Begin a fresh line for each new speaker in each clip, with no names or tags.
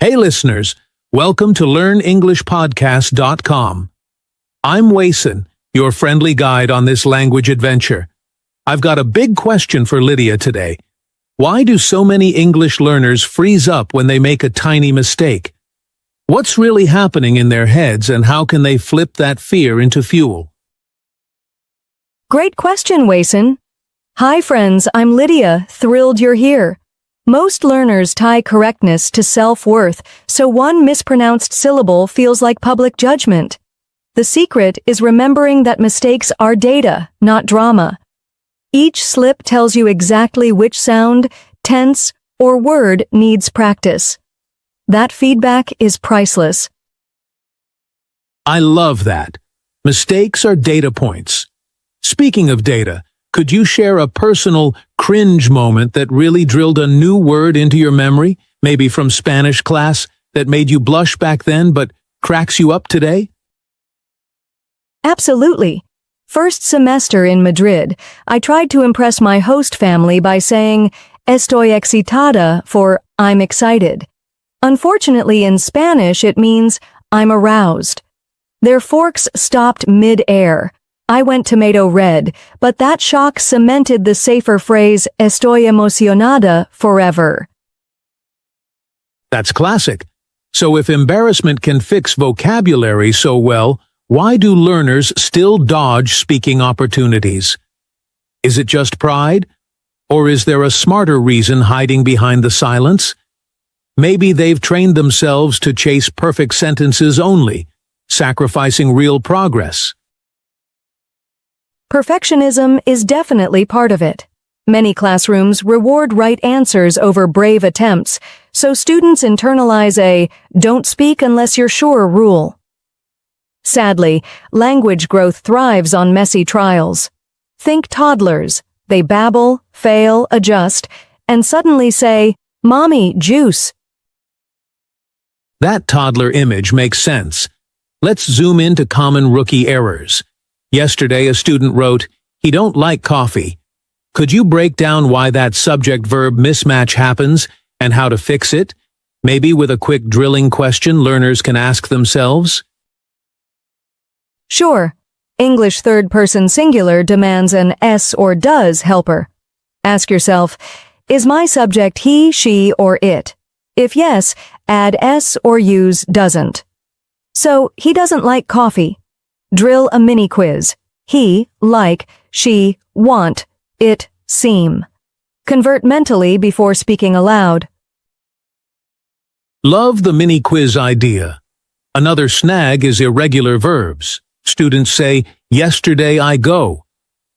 Hey listeners, welcome to LearnEnglishPodcast.com. I'm Wason, your friendly guide on this language adventure. I've got a big question for Lydia today. Why do so many English learners freeze up when they make a tiny mistake? What's really happening in their heads and how can they flip that fear into fuel?
Great question, Wason. Hi friends, I'm Lydia, thrilled you're here. Most learners tie correctness to self-worth, so one mispronounced syllable feels like public judgment. The secret is remembering that mistakes are data, not drama. Each slip tells you exactly which sound, tense, or word needs practice. That feedback is priceless.
I love that. Mistakes are data points. Speaking of data, could you share a personal cringe moment that really drilled a new word into your memory, maybe from Spanish class, that made you blush back then but cracks you up today?
Absolutely. First semester in Madrid, I tried to impress my host family by saying, "Estoy excitada" for "I'm excited." Unfortunately, in Spanish, it means "I'm aroused." Their forks stopped mid-air. I went tomato red, but that shock cemented the safer phrase "Estoy emocionada" forever.
That's classic. So if embarrassment can fix vocabulary so well, why do learners still dodge speaking opportunities? Is it just pride? Or is there a smarter reason hiding behind the silence? Maybe they've trained themselves to chase perfect sentences only, sacrificing real progress.
Perfectionism is definitely part of it. Many classrooms reward right answers over brave attempts, so students internalize a "don't speak unless you're sure" rule. Sadly, language growth thrives on messy trials. Think toddlers. They babble, fail, adjust, and suddenly say, "Mommy, juice."
That toddler image makes sense. Let's zoom into common rookie errors. Yesterday, a student wrote, "He don't like coffee." Could you break down why that subject-verb mismatch happens and how to fix it? Maybe with a quick drilling question learners can ask themselves?
Sure. English third-person singular demands an "s" or "does" helper. Ask yourself, is my subject he, she, or it? If yes, add "s" or use "doesn't." So, he doesn't like coffee. Drill a mini quiz. He, like, she, want, it, seem. Convert mentally before speaking aloud.
Love the mini quiz idea. Another snag is irregular verbs. Students say, "Yesterday I go."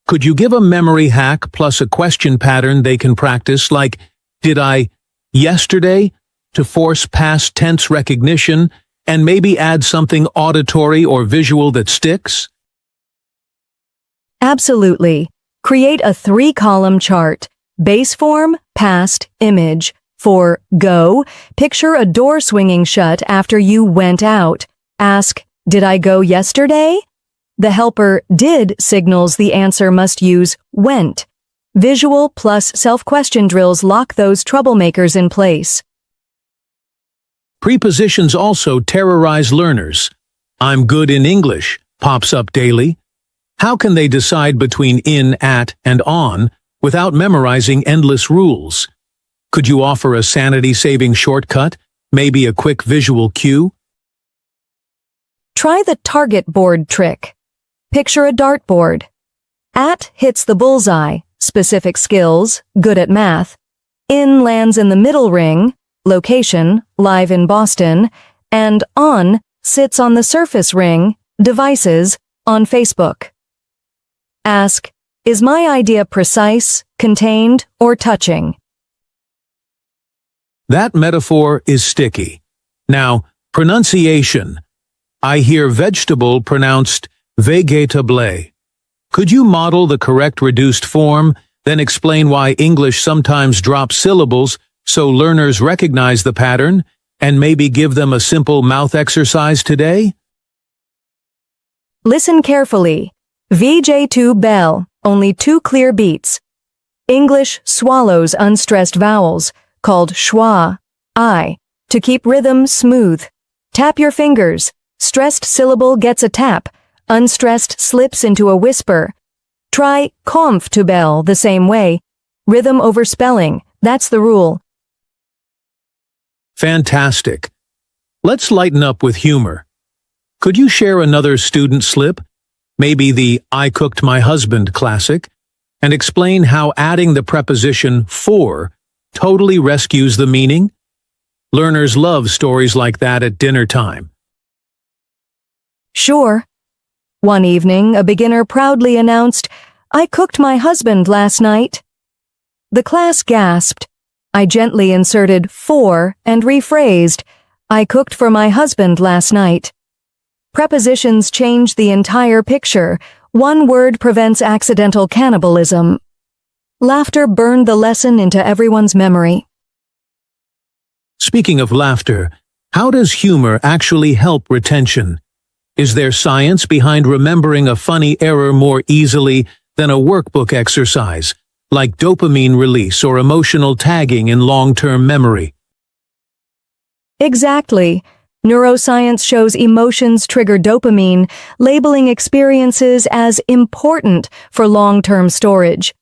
Could you give a memory hack plus a question pattern they can practice, like, "Did I yesterday?" to force past tense recognition, and maybe add something auditory or visual that sticks?
Absolutely. Create a 3-column chart. Base form, past, image. For go, picture a door swinging shut after you went out. Ask, "Did I go yesterday?" The helper "did" signals the answer must use "went." Visual plus self-question drills lock those troublemakers in place.
Prepositions also terrorize learners. "I'm good in English" pops up daily. How can they decide between in, at, and on without memorizing endless rules? Could you offer a sanity-saving shortcut, maybe a quick visual cue?
Try the target board trick. Picture a dartboard. At hits the bullseye, specific skills, good at math. In lands in the middle ring, location, live in Boston, and on sits on the surface ring, devices, on Facebook. Ask, is my idea precise, contained, or touching?
That metaphor is sticky. Now, pronunciation. I hear vegetable pronounced vegetable. Could you model the correct reduced form, then explain why English sometimes drops syllables so learners recognize the pattern, and maybe give them a simple mouth exercise today?
Listen carefully. VJ2 bell, only 2 clear beats. English swallows unstressed vowels, called schwa, I, To keep rhythm smooth. Tap your fingers. Stressed syllable gets a tap. Unstressed slips into a whisper. Try comfortable the same way. Rhythm over spelling. That's the rule.
Fantastic. Let's lighten up with humor. Could you share another student slip, maybe the "I cooked my husband" classic, and explain how adding the preposition for totally rescues the meaning? Learners love stories like that at dinner time.
Sure. One evening, a beginner proudly announced, "I cooked my husband last night." The class gasped. I gently inserted "for" and rephrased, "I cooked for my husband last night." Prepositions change the entire picture. One word prevents accidental cannibalism. Laughter burned the lesson into everyone's memory.
Speaking of laughter, how does humor actually help retention? Is there science behind remembering a funny error more easily than a workbook exercise, like dopamine release or emotional tagging in long-term memory?
Exactly. Neuroscience shows emotions trigger dopamine, labeling experiences as important for long-term storage.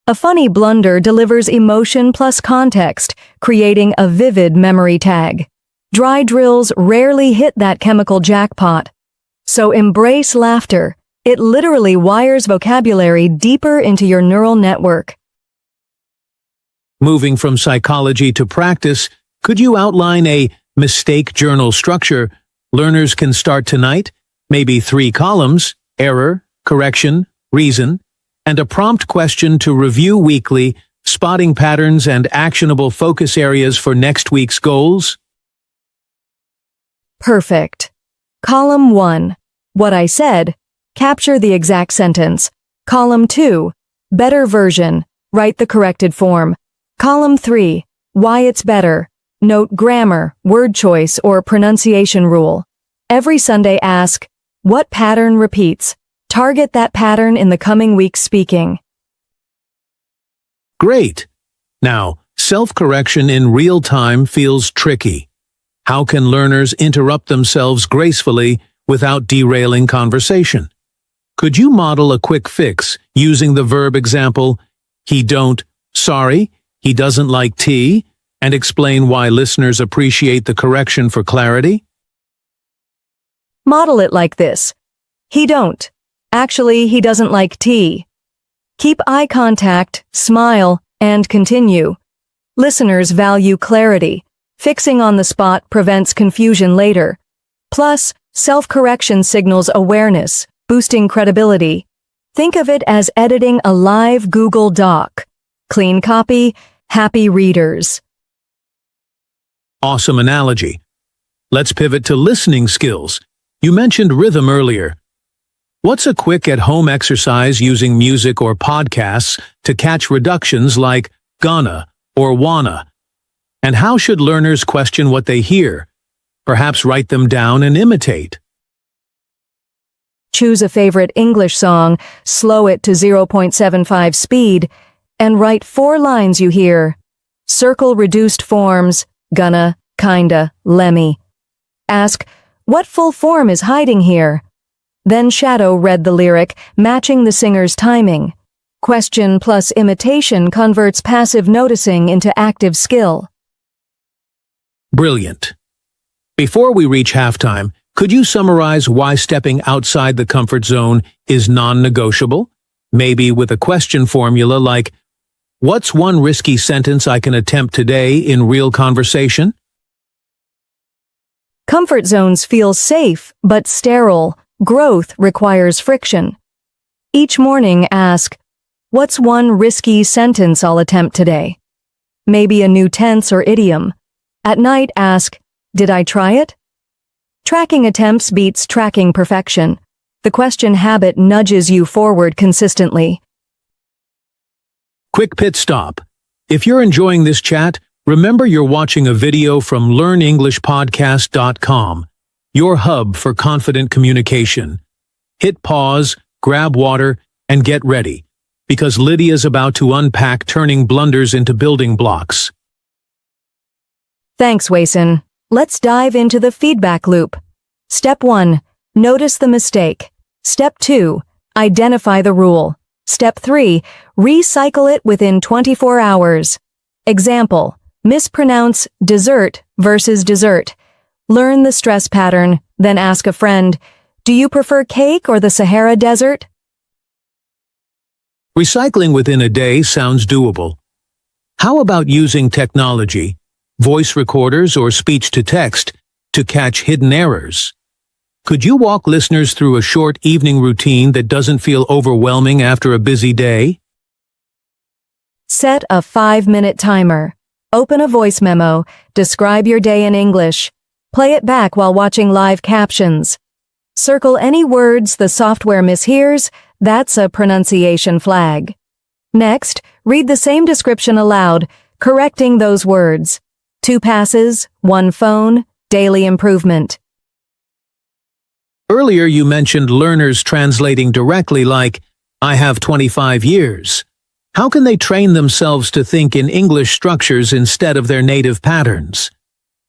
A funny blunder delivers emotion plus context, creating a vivid memory tag. Dry drills rarely hit that chemical jackpot. So embrace laughter. It literally wires vocabulary deeper into your neural network.
Moving from psychology to practice, could you outline a mistake journal structure learners can start tonight? Maybe 3 columns, error, correction, reason, and a prompt question to review weekly, spotting patterns and actionable focus areas for next week's goals?
Perfect. Column 1. What I said. Capture the exact sentence. Column 2. Better version. Write the corrected form. Column 3. Why it's better. Note grammar, word choice, or pronunciation rule. Every Sunday ask, what pattern repeats? Target that pattern in the coming week's speaking.
Great! Now, self-correction in real time feels tricky. How can learners interrupt themselves gracefully without derailing conversation? Could you model a quick fix using the verb example, he don't, sorry, he doesn't like tea, and explain why listeners appreciate the correction for clarity?
Model it like this. He don't. Actually, he doesn't like tea. Keep eye contact, smile, and continue. Listeners value clarity. Fixing on the spot prevents confusion later. Plus, self-correction signals awareness, boosting credibility. Think of it as editing a live Google Doc. Clean copy, happy readers.
Awesome analogy. Let's pivot to listening skills. You mentioned rhythm earlier. What's a quick at-home exercise using music or podcasts to catch reductions like gonna or wanna? And how should learners question what they hear? Perhaps write them down and imitate.
Choose a favorite English song, slow it to 0.75 speed, and write 4 lines you hear. Circle reduced forms, gonna, kinda, lemmy. Ask, what full form is hiding here? Then shadow read the lyric, matching the singer's timing. Question plus imitation converts passive noticing into active skill.
Brilliant. Before we reach halftime, could you summarize why stepping outside the comfort zone is non-negotiable? Maybe with a question formula like, what's one risky sentence I can attempt today in real conversation?
Comfort zones feel safe, but sterile. Growth requires friction. Each morning ask, what's one risky sentence I'll attempt today? Maybe a new tense or idiom. At night ask, did I try it? Tracking attempts beats tracking perfection. The question habit nudges you forward consistently.
Quick pit stop. If you're enjoying this chat, remember you're watching a video from LearnEnglishPodcast.com, your hub for confident communication. Hit pause, grab water, and get ready, because Lydia's about to unpack turning blunders into building blocks.
Thanks, Wason. Let's dive into the feedback loop. Step 1. Notice the mistake. Step 2. Identify the rule. Step 3. Recycle it within 24 hours. Example: mispronounce dessert versus dessert. Learn the stress pattern, then ask a friend, do you prefer cake or the Sahara Desert?
Recycling within a day sounds doable. How about using technology, voice recorders or speech-to-text, to catch hidden errors? Could you walk listeners through a short evening routine that doesn't feel overwhelming after a busy day?
Set a 5-minute timer. Open a voice memo, describe your day in English. Play it back while watching live captions. Circle any words the software mishears, that's a pronunciation flag. Next, read the same description aloud, correcting those words. 2 passes, 1 phone, daily improvement.
Earlier you mentioned learners translating directly like, I have 25 years. How can they train themselves to think in English structures instead of their native patterns?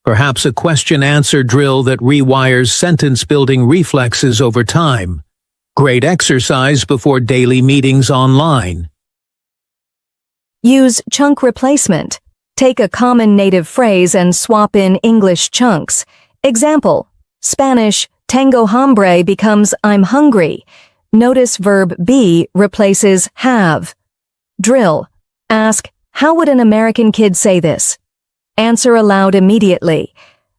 Perhaps a question-answer drill that rewires sentence-building reflexes over time. Great exercise before daily meetings online.
Use chunk replacement. Take a common native phrase and swap in English chunks. Example: Spanish, tengo hambre becomes I'm hungry. Notice verb be replaces have. Drill. Ask, how would an American kid say this? Answer aloud immediately.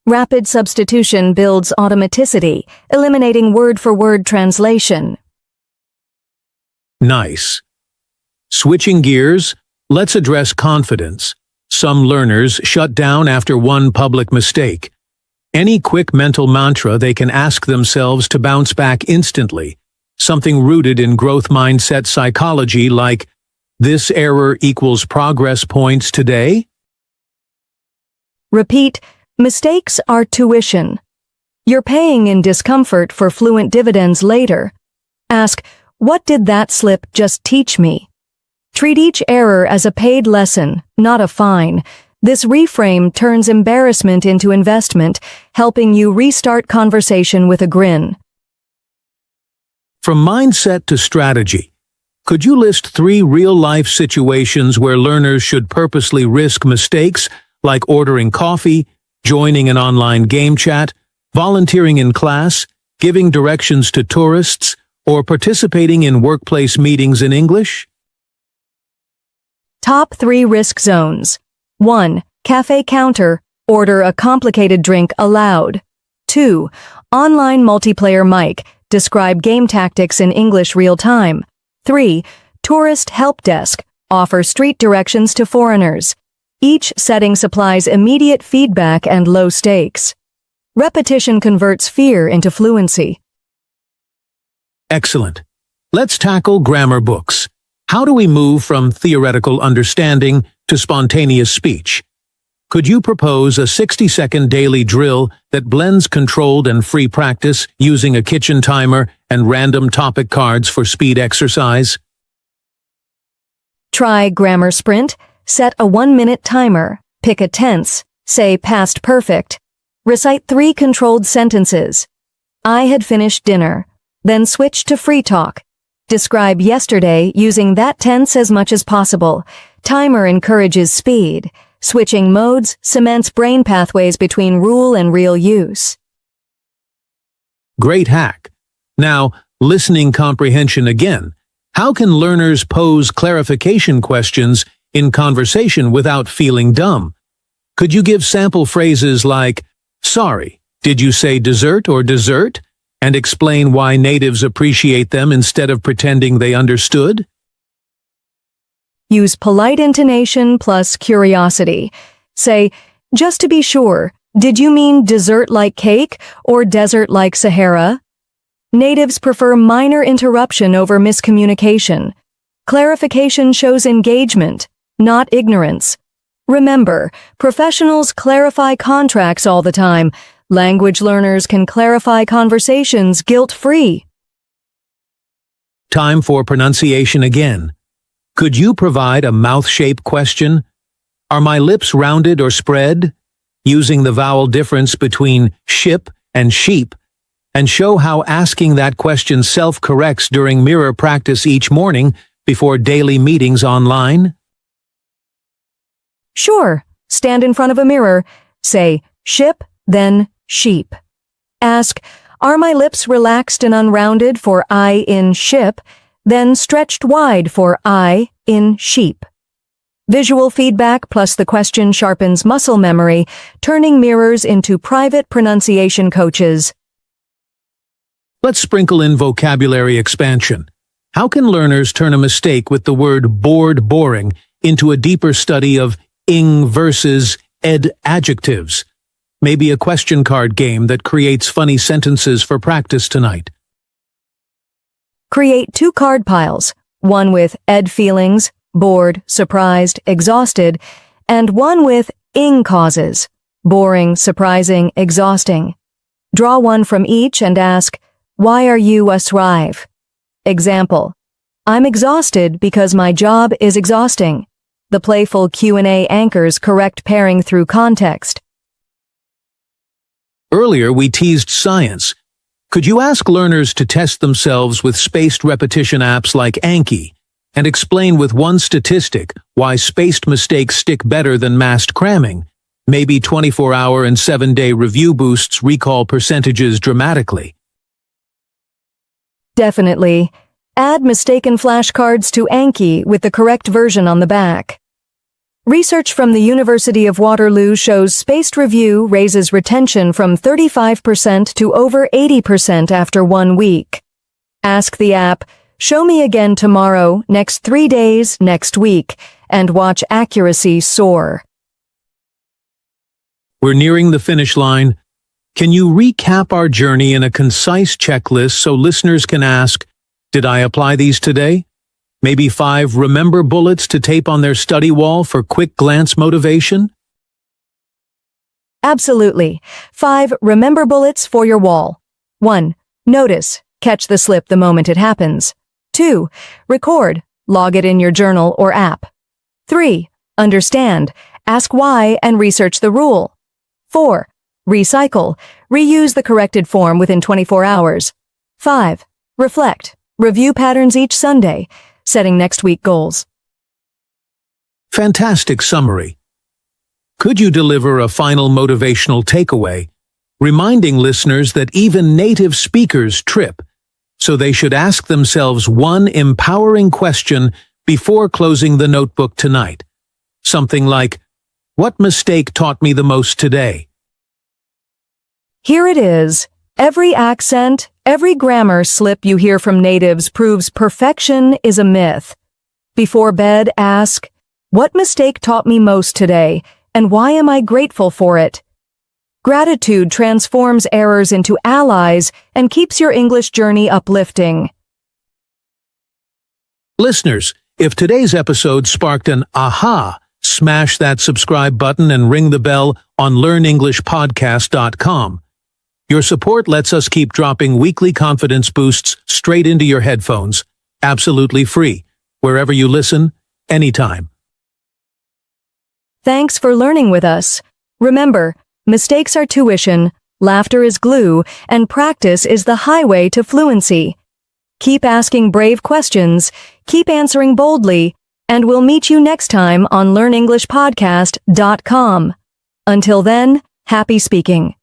Rapid substitution builds automaticity, eliminating word-for-word translation.
Nice. Switching gears, let's address confidence. Some learners shut down after one public mistake. Any quick mental mantra they can ask themselves to bounce back instantly. Something rooted in growth mindset psychology like, this error equals progress points today?
Repeat, mistakes are tuition. You're paying in discomfort for fluent dividends later. Ask, what did that slip just teach me? Treat each error as a paid lesson, not a fine. This reframe turns embarrassment into investment, helping you restart conversation with a grin.
From mindset to strategy, could you list 3 real-life situations where learners should purposely risk mistakes, like ordering coffee, joining an online game chat, volunteering in class, giving directions to tourists, or participating in workplace meetings in English?
Top 3 risk zones. 1. Cafe counter. Order a complicated drink aloud. 2. Online multiplayer mic. Describe game tactics in English real time. 3. Tourist help desk. Offer street directions to foreigners. Each setting supplies immediate feedback and low stakes. Repetition converts fear into fluency.
Excellent. Let's tackle grammar books. How do we move from theoretical understanding to spontaneous speech? Could you propose a 60-second daily drill that blends controlled and free practice using a kitchen timer and random topic cards for speed exercise?
Try Grammar Sprint. Set a 1-minute timer. Pick a tense. Say past perfect. Recite 3 controlled sentences. I had finished dinner. Then switch to free talk. Describe yesterday using that tense as much as possible. Timer encourages speed. Switching modes cements brain pathways between rule and real use.
Great hack. Now, listening comprehension again. How can learners pose clarification questions in conversation without feeling dumb? Could you give sample phrases like, sorry, did you say dessert or dessert? And explain why natives appreciate them instead of pretending they understood?
Use polite intonation plus curiosity. Say, just to be sure, did you mean dessert like cake or desert like Sahara? Natives prefer minor interruption over miscommunication. Clarification shows engagement, not ignorance. Remember, professionals clarify contracts all the time. Language learners can clarify conversations guilt-free.
Time for pronunciation again. Could you provide a mouth shape question? Are my lips rounded or spread? using the vowel difference between ship and sheep, and show how asking that question self-corrects during mirror practice each morning before daily meetings online?
Sure. Stand in front of a mirror. Say, ship, then sheep. Ask, are my lips relaxed and unrounded for I in ship, then stretched wide for I in sheep? Visual feedback plus the question sharpens muscle memory, turning mirrors into private pronunciation coaches.
Let's sprinkle in vocabulary expansion. How can learners turn a mistake with the word bored boring into a deeper study of ing versus ed adjectives? Maybe a question card game that creates funny sentences for practice tonight.
Create 2 card piles, one with ed feelings, bored, surprised, exhausted, and one with ing causes, boring, surprising, exhausting. Draw one from each and ask, why are you a thrive? Example, I'm exhausted because my job is exhausting. The playful Q&A anchors correct pairing through context.
Earlier, we teased science. Could you ask learners to test themselves with spaced repetition apps like Anki and explain with one statistic why spaced mistakes stick better than massed cramming? Maybe 24-hour and 7-day review boosts recall percentages dramatically.
Definitely. Add mistaken flashcards to Anki with the correct version on the back. Research from the University of Waterloo shows spaced review raises retention from 35% to over 80% after 1 week. Ask the app, show me again tomorrow, next 3 days, next week, and watch accuracy soar.
We're nearing the finish line. Can you recap our journey in a concise checklist so listeners can ask, did I apply these today? Maybe 5 remember bullets to tape on their study wall for quick glance motivation?
Absolutely. 5 remember bullets for your wall. 1. Notice. Catch the slip the moment it happens. 2. Record. Log it in your journal or app. 3. Understand. Ask why and research the rule. 4. Recycle. Reuse the corrected form within 24 hours. 5. Reflect. Review patterns each Sunday, setting next week goals.
Fantastic summary. Could you deliver a final motivational takeaway, reminding listeners that even native speakers trip, so they should ask themselves one empowering question before closing the notebook tonight? Something like, what mistake taught me the most today?
Here it is. Every accent, every grammar slip you hear from natives proves perfection is a myth. Before bed, ask, what mistake taught me most today, and why am I grateful for it? Gratitude transforms errors into allies and keeps your English journey uplifting.
Listeners, if today's episode sparked an aha, smash that subscribe button and ring the bell on learnenglishpodcast.com. Your support lets us keep dropping weekly confidence boosts straight into your headphones, absolutely free, wherever you listen, anytime.
Thanks for learning with us. Remember, mistakes are tuition, laughter is glue, and practice is the highway to fluency. Keep asking brave questions, keep answering boldly, and we'll meet you next time on learnenglishpodcast.com. Until then, happy speaking.